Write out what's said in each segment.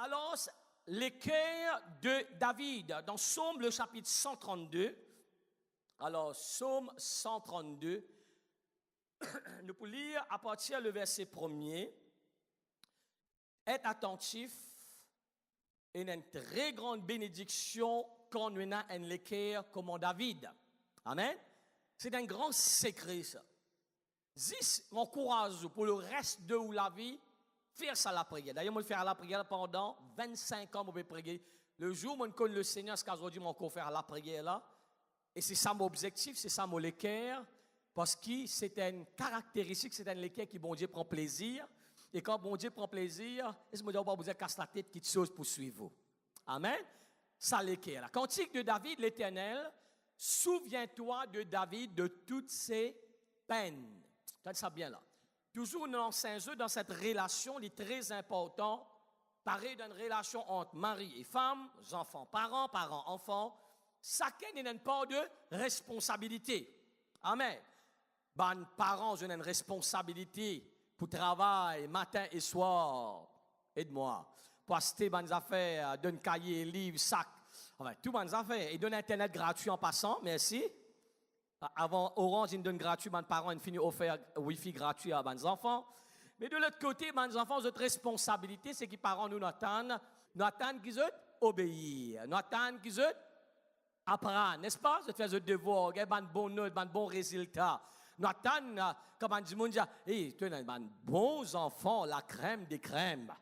Alors, l'équerre de David, dans Psaume, le chapitre 132. Alors, Psaume 132, nous pouvons lire à partir du verset 1er. Être attentif et une très grande bénédiction quand on a un l'équerre comme David. Amen. C'est un grand secret, ça. Zis, mon courage pour le reste de la vie, faire ça la prière. D'ailleurs, moi, je vais faire la prière pendant 25 ans, je vais prier. Le jour où je connais le Seigneur, ce qu'aujourd'hui, je vais faire la prière là. Et c'est ça mon objectif, c'est ça mon l'équerre. Parce que c'est une caractéristique, c'est un l'équerre qui, bon Dieu, prend plaisir. Et quand bon Dieu prend plaisir, est-ce que vous dire casse la tête, quitte chose pour suivre vous. Amen. Ça l'équerre là. Cantique de David, l'Éternel, souviens-toi de David de toutes ses peines. Tenez ça bien là. Toujours dans Saint-Jeu, dans cette relation, il est très important, pareil d'une relation entre mari et femme, enfants, parents, enfants, chacun n'a pas de responsabilité. Amen. Ben, parents, j'ai une responsabilité pour travail, matin et soir. Aide-moi. Pour acheter des affaires, donner cahier, livre, sac. Enfin, tout bonnes affaires. Et donner Internet gratuit en passant, merci. Avant Orange, ils donnent gratuit, mes parents ont fini offert Wi-Fi gratuit à mes enfants. Mais de l'autre côté, mes enfants, notre responsabilité, c'est que les parents nous attendent qu'ils obéissent, nous attendent qu'ils apprennent, n'est-ce pas? Ils font des devoirs, ils ont des bonnes notes, des bons résultats. Nous attendons, comme on dit, hey, tu as des bons enfants, la crème des crèmes.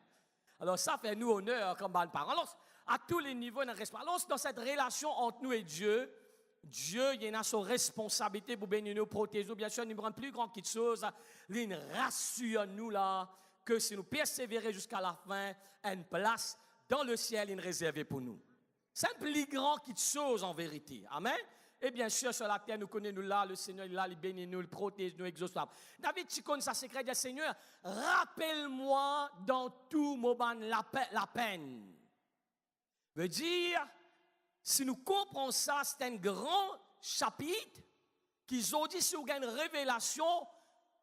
Alors ça fait nous honneur comme parents. Alors, à tous les niveaux, alors dans cette relation entre nous et Dieu, il a sa responsabilité pour bénir nous, protéger nous. Bien sûr, il nous rend plus grand quelque chose. Il rassure nous là que si nous persévérons jusqu'à la fin, une place dans le ciel est réservée pour nous. C'est un plus grand quelque chose en vérité. Amen. Et bien sûr, sur la terre, nous connaissons nous là, le Seigneur est là, il bénit nous, il protège nous, exauce. David, tu connais sa secret, dit Seigneur, rappelle-moi dans tout moment la peine. Veut dire, si nous comprenons ça, c'est un grand chapitre qu'ils ont dit si vous avez une révélation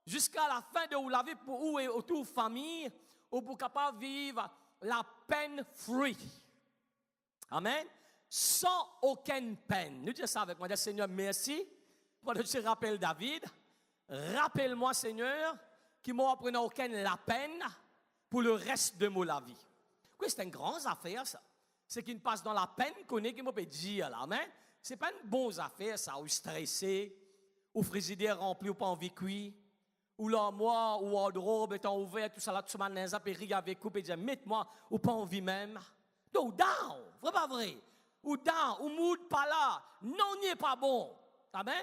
jusqu'à la fin de la vie pour vous et toute famille, ou pour capable vivre la peine free. Amen. Sans aucune peine. Nous disons ça avec moi. Dis, Seigneur, merci. Pendant que je rappelle David, rappelle-moi, Seigneur, qui m'a appris aucune la peine pour le reste de ma vie. Oui, c'est une grande affaire, ça. C'est qu'il passe dans la peine qu'on est, qui m'a peut dire, là. Amen. C'est pas une bonne affaire, ça, ou stressé, ou frigidaire rempli, ou pas envie cuit, ou l'armoire, ou wardrobe étant ouvert, tout ça là, tout ça, nan zap, et rigue avec coupe, et dire, mets-moi, ou pas envie même. Donc, down, vrai pas vrai? Ou down, ou mood pas là, non, n'y est pas bon. Amen.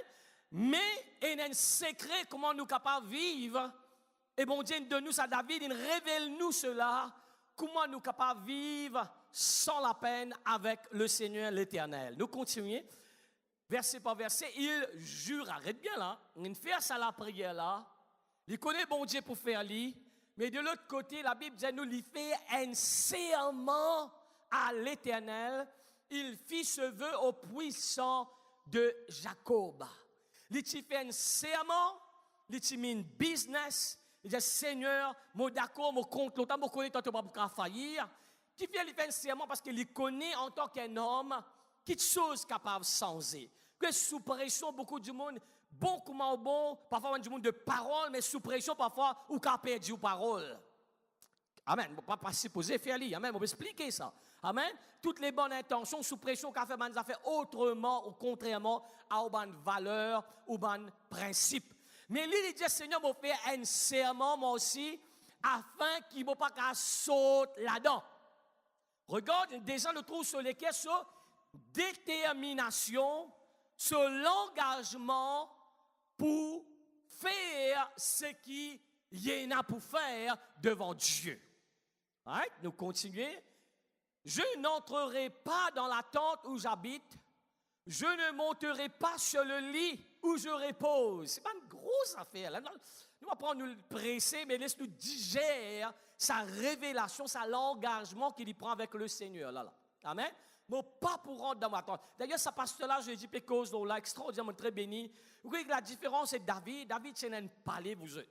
Mais, il y a un secret, comment nous capables de vivre, et bon Dieu de nous, ça, David, il révèle nous cela, comment nous capables de vivre sans la peine avec le Seigneur l'Éternel. Nous continuons, verset par verset, il jure, arrête bien là, il fait ça la prière là, il connaît bon Dieu pour faire lui, mais de l'autre côté, la Bible dit nous, il fait un serment à l'Éternel, il fit ce vœu au puissant de Jacob. Il fait un serment, il fait un business, il dit Seigneur, moi d'accord, moi compte l'autre, moi connais tant pas pour faillir. Qui fait un serment parce qu'il connaît en tant qu'un homme quelque chose capable de changer. Que sous pression, beaucoup du monde, beaucoup moins bon, parfois du monde de parole, mais sous pression, parfois, ou qu'a perdu aux paroles. Amen. On ne peut pas supposer faire lui. Amen. On peut expliquer ça. Amen. Toutes les bonnes intentions, sous pression, qu'a fait, ça fait autrement ou contrairement à une bonne valeur ou bonne principe. Mais lui, il dit, Seigneur, m'a fait un serment, moi aussi, afin qu'il ne pas qu'à sauter là-dedans. Regarde, déjà, nous trouvons sur lesquels sur détermination, sur l'engagement pour faire ce qu'il y en a pour faire devant Dieu. Right? Nous continuons. Je n'entrerai pas dans la tente où j'habite. Je ne monterai pas sur le lit où je repose. Ce n'est pas une grosse affaire. Là. Nous allons pas nous le presser, mais laisse-nous digérer sa révélation, l'engagement qu'il y prend avec le Seigneur. Là. Amen. Mais pas pour rentrer dans ma tente. D'ailleurs, ce pasteur-là, je dis, pécose, là, extraordinairement très béni. Vous voyez que la différence, c'est David. David, c'est un palais, vous êtes.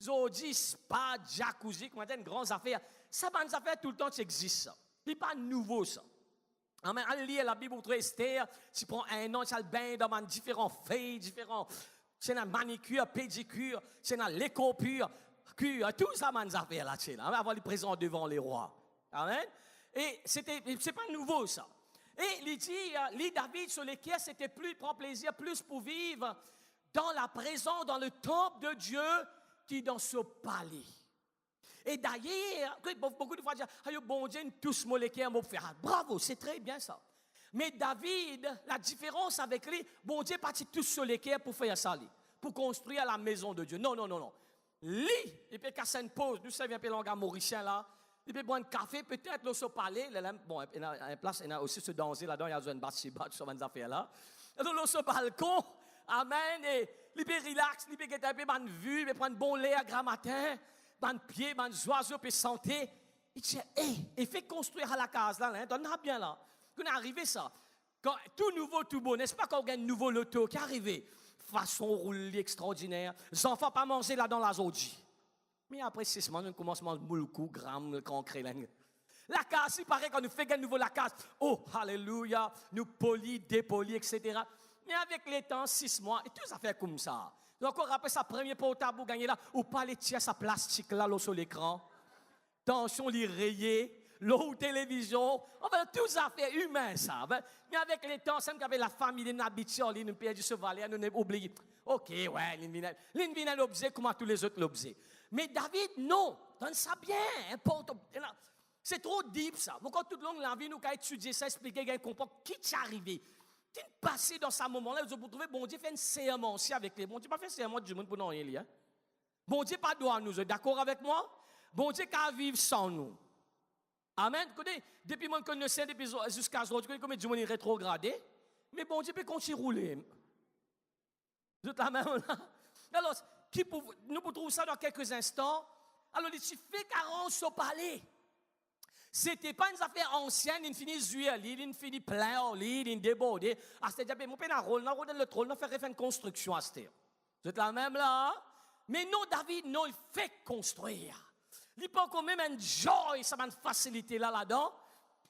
Ils ont dit, spa, jacuzzi, comment dire, une grande affaire. Ça, ça fait tout le temps que ça existe. Ce n'est pas nouveau, ça. Amen. Allez lire la Bible, vous trouvez Esther, tu prends un an, tu as le bain dans différents feuilles, différents. C'est la manicure, pédicure, c'est la l'écopure, tout ça, ça fait là, tu sais, avant les présents devant les rois. Amen. Et c'est pas nouveau, ça. Et il dit, David sur les quais, c'était plus, il prend plaisir, plus pour vivre dans la présence, dans le temple de Dieu, qui dans ce palais. Et d'ailleurs, beaucoup de fois, disent, bon Dieu, tous moléqués, on faire. Bravo, c'est très bien ça. Mais David, la différence avec lui, bon Dieu parti tous sur les quais pour faire ça, pour construire la maison de Dieu. Non. Lui, il peut casser une pause, nous savons un peu l'angard mauricien là, il peut boire un café, peut-être là, sur palais, bon, il y a une place, il y a aussi ce danger là-dedans, il y a une basse-chibat sur ces affaires là. Et donc, là, sur le balcon, amen, et il peut relax, il peut get un peu de vue, il peut prendre un bon lait à grand matin, ban pied, ban oiseaux, peut santé. Il dit, il fait construire à la case là, donne bien là. Quand on est arrivé ça, quand, tout nouveau, tout beau, n'est-ce pas qu'on gagne un nouveau loto qui est arrivé? Façon roulée extraordinaire. Les enfants pas manger là dans la zodi. Mais après 6 mois, on commence à manger moule coup, gramme, concret. La case, il paraît qu'on nous fait gagner nouveau la case. Oh, alléluia, nous polis, dépolis, etc. Mais avec les temps, 6 mois, et tout ça fait comme ça. Donc, on rappelle sa première portable pour gagner là, ou pas les tiers, sa plastique là, sur l'écran. Tension, les rayés. L'eau télévision, enfin, tout ça fait humain, ça. Mais avec les temps, c'est qu'avec la famille, les habitués, les nous perdus ce valet, nous n'avons oublié. Ok, ouais, l'in un objet comme tous les autres l'objet. Mais David, non, donne ça bien, important. C'est trop deep, ça. Quand toute longue la vie, nous avons étudié ça, expliquer, comprendre qui t'est arrivé. Qui est passé dans ce moment-là, vous trouvez, bon Dieu fait une serment aussi avec les. Bon Dieu, pas fait serment du monde pour nous rien lire. Bon Dieu, pas droit à nous, d'accord avec moi? Bon Dieu, qu'à vivre sans nous. Amen. Depuis que je connaissais, jusqu'à ce jour, comme du monde est rétrogradé, mais bon Dieu peut continuer à rouler. Vous êtes la même là. Alors, nous pouvons trouver ça dans quelques instants. Alors, il suffit 40 au palais. Ce n'était pas une affaire ancienne, il finit zuel, il finit plein, il débordé. Ah, c'est-à-dire, mon père a rôle, le trône, on fait une construction à cette heure. Vous êtes la même là. Mais non, David, non, il fait construire. Il peut quand même un joy, ça m'a une facilité là-dedans.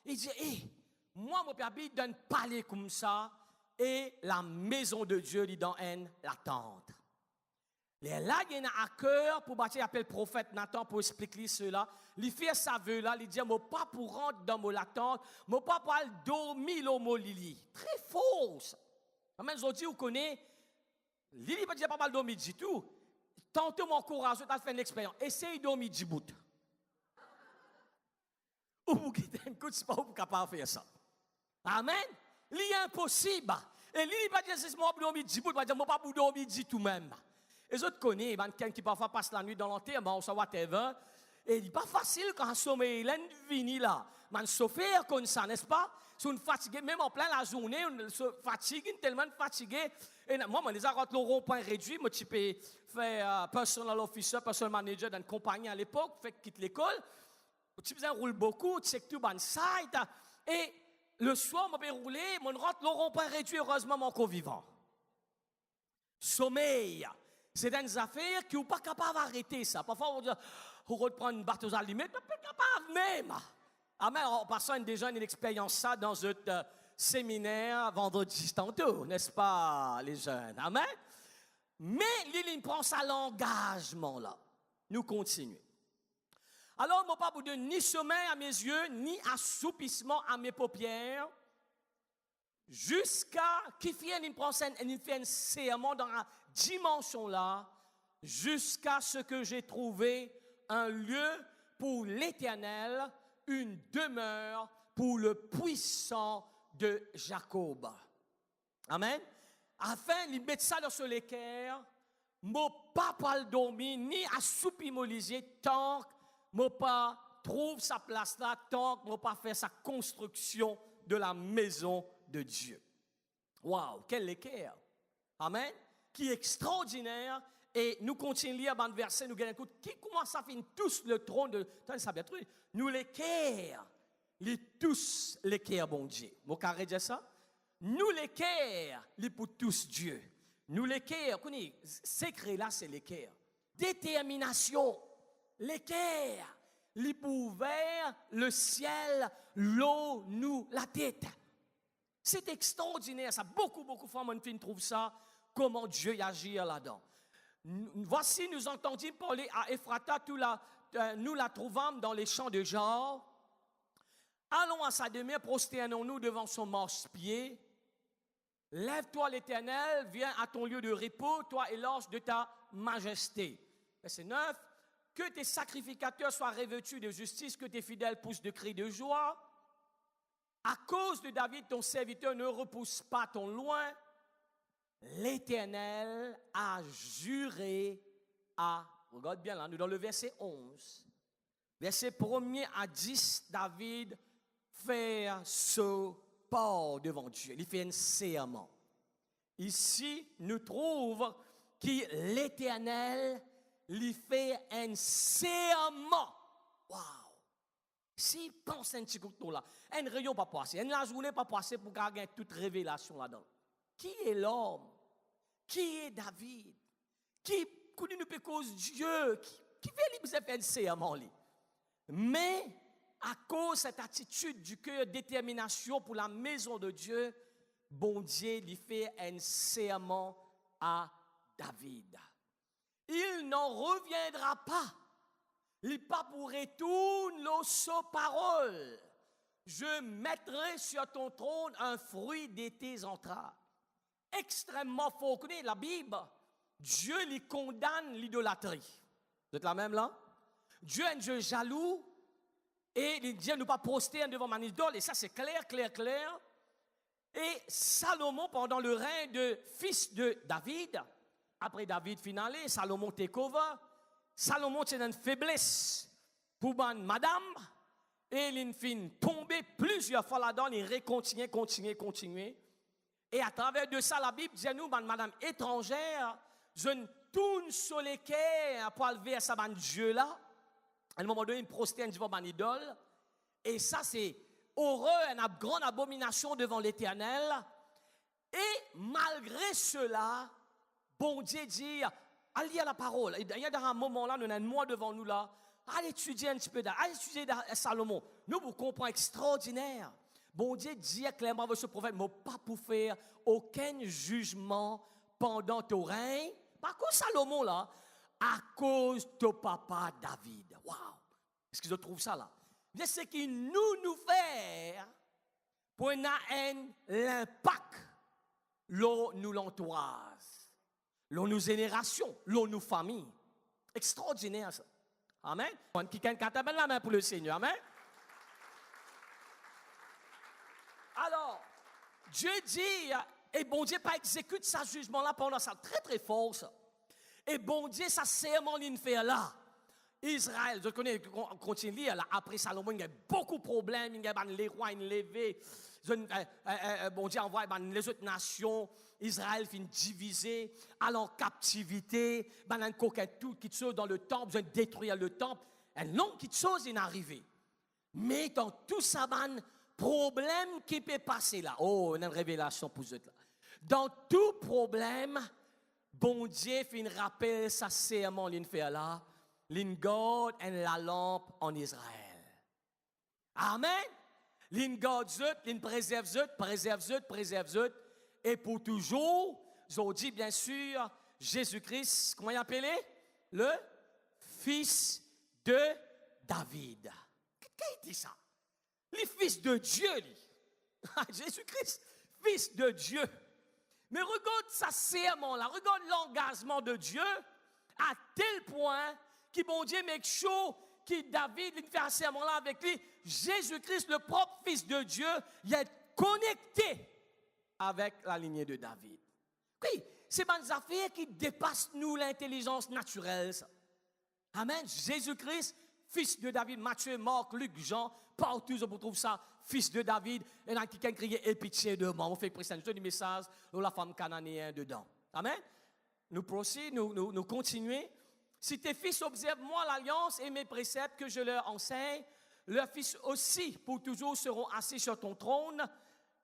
Il dit, moi, mon père habite dans un palais comme ça, et la maison de Dieu, il dans l'attente. Là, il y a un cœur pour bâtir, il appelle le prophète Nathan pour expliquer cela. Il fait sa vœu là, il dit, moi, pas pour rentrer dans mon attente, moi, pas pour dormir au mot Lili. Très fausse. Même je dis, vous connaissez, Lili ne dit pas mal dormir du tout. Tantôt mon courage, tu as fait une expérience. Essaye de dormir du bout. Ou vous quittez un coup, c'est pas vous capable de faire ça. Amen. C'est impossible. Et lui, il va dire, c'est moi pour dormir du bout, il va dire, moi pas pour dormir du tout même. Les autres connaissent, quelqu'un qui parfois passe la nuit dans l'enterrement, on s'en va whatever. Et il n'est pas facile quand on sommeil, il est venu là. Man souffrir comme ça, n'est-ce pas? Si on est fatigué, même en plein la journée, on se fatigue, tellement fatigué. Et moi, je les ai rentré le rond-point réduit. Moi, je peux faire personal officer, personal manager dans une compagnie à l'époque, fait quitte l'école. Tu roule beaucoup, tu sais que tu es side. Et le soir, je peux rouler, je rentre le rond-point réduit, heureusement, mon co-vivant. Sommeil. C'est des affaires qui ne sont pas capables d'arrêter ça. Parfois, on dit, on reprend une batte aux allumettes, mais pas capable même. Amen. En passant déjà une expérience ça dans un séminaire vendredi tantôt, n'est-ce pas, les jeunes? Amen. Mais Lily prend ça l'engagement là. Nous continuons. Alors, moi, pas vous donner ni sommeil à mes yeux, ni assoupissement à mes paupières, jusqu'à qu'il fait un serment dans la dimension là, jusqu'à ce que j'ai trouvé un lieu pour l'Éternel, une demeure pour le puissant de Jacob. Amen. Afin de mettre ça dans le cœur, mon papa le dormir, ni assoupi mon lisier, tant que mon pas trouve sa place là, tant que mon pas fait sa construction de la maison de Dieu. Waouh, quel équerre. Amen. Qui est extraordinaire. Et nous continuons à lire dans le verset, nous gagnons un coup. Qui commence à faire tous le trône de. Ça bien trouvé. Nous l'équerre. Les tous l'équerre, bon Dieu. Vous carrez dire ça? Nous l'équerre, les pour tous Dieu. Nous l'équerre, secret là, c'est l'équerre. Détermination, l'équerre. il ouvert le ciel, l'eau, nous, la tête. C'est extraordinaire, ça. Beaucoup de femmes trouvent ça, comment Dieu agit là-dedans. Voici, nous entendîmes parler à Ephrata, nous la trouvâmes dans les champs de Genre. Allons à sa demeure, prosternons-nous devant son marchepied. Lève-toi l'Éternel, viens à ton lieu de repos, toi et l'ange de ta majesté. Verset 9. Que tes sacrificateurs soient revêtus de justice, que tes fidèles poussent de cris de joie. À cause de David, ton serviteur, ne repousse pas ton loin. L'Éternel a juré à, regarde bien là, nous dans le verset 11. Verset 1er à 10, David fait ce pas devant Dieu. Il fait un serment. Ici, nous trouvons que l'Éternel lui fait un serment. Waouh! Si pense un petit coup là, un rayon pas passé, une la journée pas passé pour gagner toute révélation là-dedans. Qui est l'homme? Qui est David? Qui nous peut cause Dieu? Qui veut lui faire un serment? Mais à cause de cette attitude du cœur, détermination pour la maison de Dieu, bon Dieu lui fait un serment à David. Il n'en reviendra pas. Il pas pour retourner nos paroles. Je mettrai sur ton trône un fruit de tes entrailles. Extrêmement fort. Vous connaissez la Bible? Dieu lui condamne l'idolâtrie. Vous êtes là même là? Dieu est un Dieu jaloux. Et il dit, ne pas proster devant mon idole. Et ça, c'est clair, clair, clair. Et Salomon, pendant le règne de fils de David, après David finalé, Salomon take over. Salomon, c'est une faiblesse pour madame. Et il fin tomber plusieurs fois là-dedans. Il continue. Et à travers de ça, la Bible dit nous, madame étrangère, je ne tourne sur les quais pour aller vers sa Dieu là. À un moment donné, il prosterne devant mon idole. Et ça, c'est horreur, une grande abomination devant l'Éternel. Et malgré cela, bon Dieu dit, allez lire la parole. Il y a un moment là, nous avons un mois devant nous là. Allez étudier un petit peu, allez étudier Salomon. Nous vous comprenons extraordinaire. Bon Dieu dit clairement avec ce prophète, mais pas pour faire aucun jugement pendant ton règne. Par contre, Salomon là, à cause de ton papa David. Waouh! Est-ce que je trouve ça là? C'est ce qui nous fait pour l'impact, nous l'entourage, nos générations, nos familles. Extraordinaire ça. Amen. Qui a la main pour le Seigneur. Amen. Alors, Dieu dit, et bon Dieu pas exécute sa jugement là pendant ça, très très fort ça. Et bon Dieu, ça serment qu'il fait là. Israël, je connais, continue là, après Salomon, il y a beaucoup de problèmes, il y a les rois levés, bon Dieu envoie les autres nations, Israël finit divisé, aller en captivité, un coquin tout qui chose dans le temple, besoin de détruire le temple, un long qui chose est arrivé. Mais dans tout ça, problème qui peut passer là, oh, une révélation pour vous là. Dans tout problème, bon Dieu fait un rappel, ça serment qu'il fait là. L'in garde la lampe en Israël. Amen. L'in garde zut, l'in préserve zut. Et pour toujours, je dis bien sûr, Jésus-Christ, comment il appelé? Le Fils de David. Qu'est-ce dit ça? Le Fils de Dieu, Jésus-Christ, Fils de Dieu. Mais regarde sa serment là, regarde l'engagement de Dieu à tel point qui bon Dieu make sure que David il fait un serment là avec lui. Jésus-Christ, le propre Fils de Dieu, il est connecté avec la lignée de David. Oui, c'est des affaires qui dépassent nous l'intelligence naturelle. Ça. Amen. Jésus-Christ, Fils de David, Matthieu, Marc, Luc, Jean, partout on trouve ça, Fils de David. Et là, quelqu'un criait, aie pitié de moi. On fait présentation du message de la femme cananéenne dedans. Amen. Nous poursuivons, nous continuons. Si tes fils observent moi l'alliance et mes préceptes que je leur enseigne, leurs fils aussi pour toujours seront assis sur ton trône.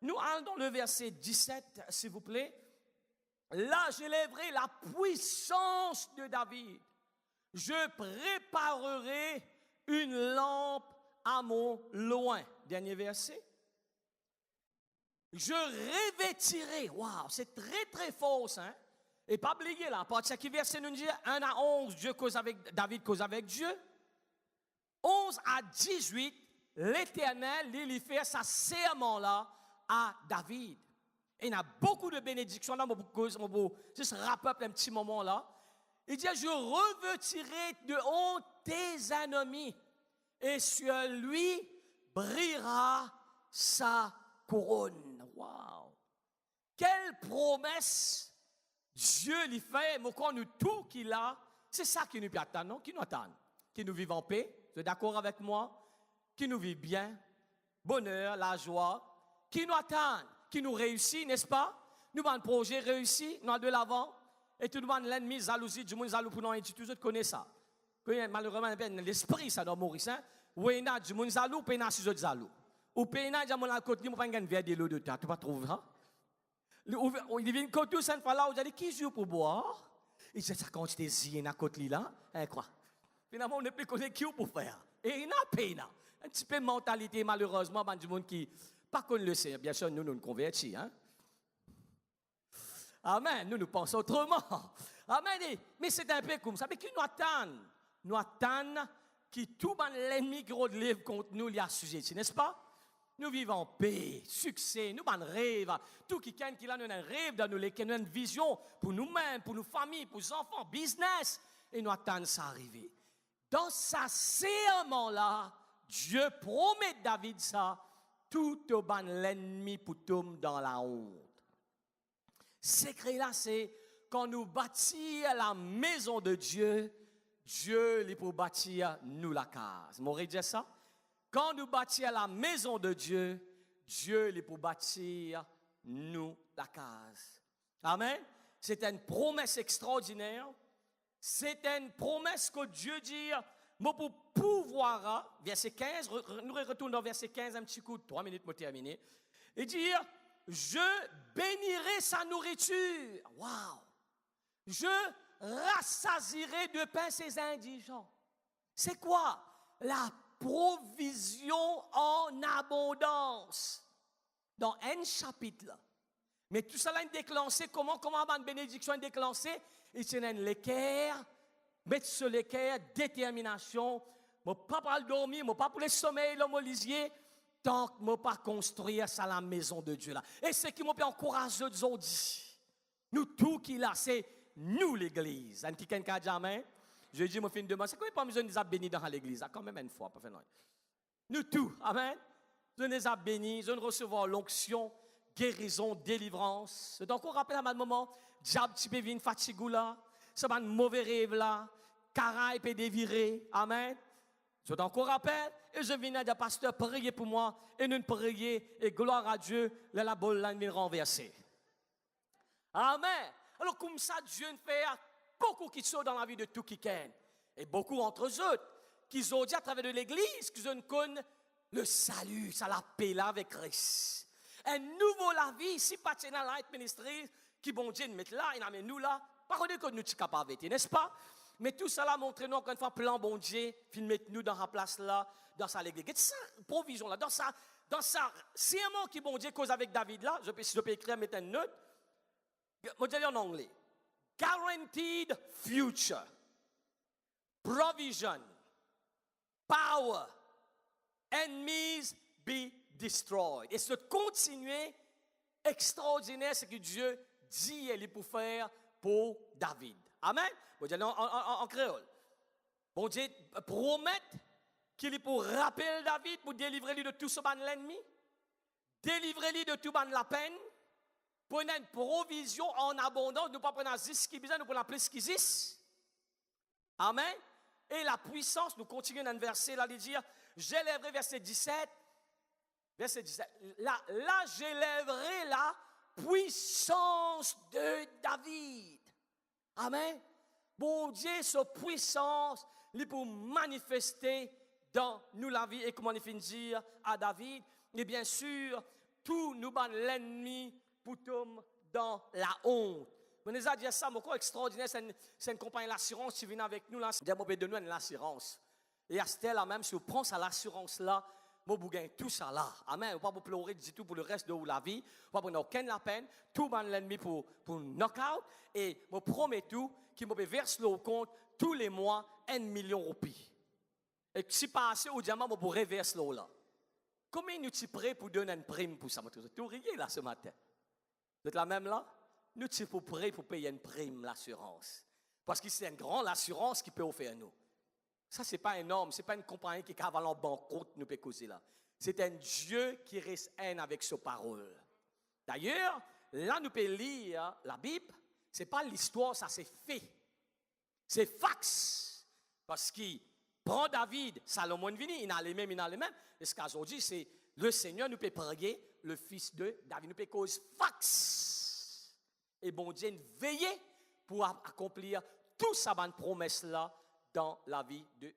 Nous allons dans le verset 17, s'il vous plaît. Là, j'élèverai la puissance de David. Je préparerai une lampe à mon loin. Dernier verset. Je revêtirai. Waouh, c'est très très fort, hein? Et pas oublier là, parce que verset nous dit 1 à 11, David cause avec Dieu. 11 à 18, l'Éternel, il fait sa serment là à David. Et il y a beaucoup de bénédictions là, juste rappeler un petit moment là. Il dit, je revêtirai de honte tes ennemis, et sur lui brillera sa couronne. Wow! Quelle promesse Dieu lui fait, mais quand nous tout qu'il a, c'est ça qui nous attend, non? Qui nous attend? Qui nous vivent en paix, vous êtes d'accord avec moi? Qui nous vivent bien, bonheur, la joie, qui nous attend, qui nous réussit, n'est-ce pas? Nous avons un projet réussi, nous allons de l'avant, et tout le monde, l'ennemi, jalousie, du monde jaloux pour nous, et tout le monde connaît ça. Malheureusement, l'esprit, ça doit mourir, hein? Ou il y a du monde jaloux, ou il y a des jaloux. Ou il y a des gens qui ont pas un verre de l'eau de terre, tu vas trouver ça? Il vient côté cette fois là, vous allez qui joue pour boire? Il dit ça quand tu es zine à côté là, quoi? Finalement on ne peut connaître qui pour faire. Et il n'a pas un petit peu de mentalité malheureusement du monde qui pas qu'on le sait. Bien sûr nous nous convertis, hein. Amen, nous pensons autrement. Amen. Mais c'est un peu comme ça. Mais qui nous attend? Nous attend qui tout l'ennemi qui relève contre nous il y a sujet, n'est-ce pas? Nous vivons en paix, succès, nous avons un rêve. Tout qui a un rêve dans nous, qui a une vision pour nous-mêmes, pour nos familles, pour nos enfants, business. Et nous attendons ça arriver. Dans sa serment-là, Dieu promet David ça, tout au ban l'ennemi pour tomber dans la honte. Secret-là, c'est quand nous bâtissons la maison de Dieu, Dieu est pour bâtir nous la case. M'aurait dit ça? Quand nous bâtissons la maison de Dieu, Dieu est pour bâtir nous la case. Amen. C'est une promesse extraordinaire. C'est une promesse que Dieu dit, moi pour pouvoir, verset 15, nous retournons dans verset 15 un petit coup, 3 minutes pour terminer. Et dire, je bénirai sa nourriture. Wow. Je rassasierai de pain ses indigents. C'est quoi? La provision en abondance. Dans un chapitre là. Mais tout cela est déclenché. Comment une bénédiction est déclenchée? Il y a l'équerre, mettre sur l'équerre, détermination. Je ne vais pas dormir, je ne vais pas pour le sommeil, l'homme lisier, tant que je ne vais pas construire ça la maison de Dieu là. Et ce qui m'a encouragé aujourd'hui, nous tout qui là, c'est nous l'église. Un petit quelqu'un dit amen. Je dis, je fais une demande. C'est quoi, pas besoin de nous bénir dans l'église? Quand même une fois, pas fait non. Nous tous, amen. Je nous avons bénis, je nous recevoir l'onction, guérison, délivrance. C'est encore rappelé à un moment, diable tu peux venir fatigué là, c'est un mauvais rêve là, caraïbe peut dévirer, amen. Je encore rappel, et je viens dire, pasteur, priez pour moi, et nous prier, et gloire à Dieu, la boule là vient renverser. Amen. Alors comme ça, Dieu fait beaucoup qui sont dans la vie de tout qui ken. Et beaucoup entre eux, qui ont dit à travers de l'église, qu'ils ont connu le salut, ça la paix là avec Christ. Un nouveau la vie, ici, pas dans Light Ministry, qui bon Dieu nous met là, il amène nous là, pas que nous sommes capables, n'est-ce pas? Mais tout cela montre nous encore une fois, plan bon Dieu, filmer nous dans la place là, dans sa l'église. Ça, provision là, dans sa serment qui bon Dieu cause avec David là, je peux écrire, mettre une note, je vais dire en anglais. Guaranteed future, provision, power, enemies be destroyed. Et ce continuer extraordinaire, c'est que Dieu dit et pour faire pour David. Amen. Bon Dieu, en créole. Bon Dieu promet qu'il est pour rappeler David, pour délivrer lui de tout ce ban l'ennemi, délivrer lui de tout ban la peine, pour une provision en abondance, nous ne prenons pas 10 qui besoin, nous prenons plus qui 10. Amen. Et la puissance, nous continuons dans le verset là, de dire, j'élèverai verset 17. Verset 17. Là j'élèverai la puissance de David. Amen. Bon Dieu, sa puissance, il pour manifester dans nous la vie. Et comment il finit dire à David, et bien sûr, tout nous bat l'ennemi pour tomber dans la honte. On nous a dit ça, mais quoi extraordinaire, c'est une compagnie d'assurance qui vient avec nous là. C'est de nous une assurance. Et à ce là même, si vous prenez à l'assurance là, vous gagnez tout ça là. Amen. Vous ne pouvez pas pleurer du tout pour le reste de la vie. Vous ne pouvez pas aucune la peine. Tout le l'ennemi pour knock-out. Et je promets tout qu'il me verse le compte tous les mois 1 million de roupies. Et si pas assez, au diamant, je pourrais verser là. Combien nous sommes prêts pour donner une prime pour ça? Tout riez là ce matin. Vous êtes là même là? Nous sommes prêts pour payer une prime, l'assurance. Parce que c'est une grande assurance qui peut offrir nous. Ça, ce n'est pas un homme, ce n'est pas une compagnie qui cavale en banqueroute, nous peut causer là. C'est un Dieu qui reste un avec sa parole. D'ailleurs, là, nous pouvons lire la Bible. Ce n'est pas l'histoire, ça c'est fait. C'est fax. Parce qu'il prend David, Salomon vini, il a les mêmes. Et ce qu'aujourd'hui, c'est le Seigneur nous peut prier, le fils de David nous peut cause fax. Et bon Dieu, veiller pour accomplir toute sa bonne promesse là dans la vie de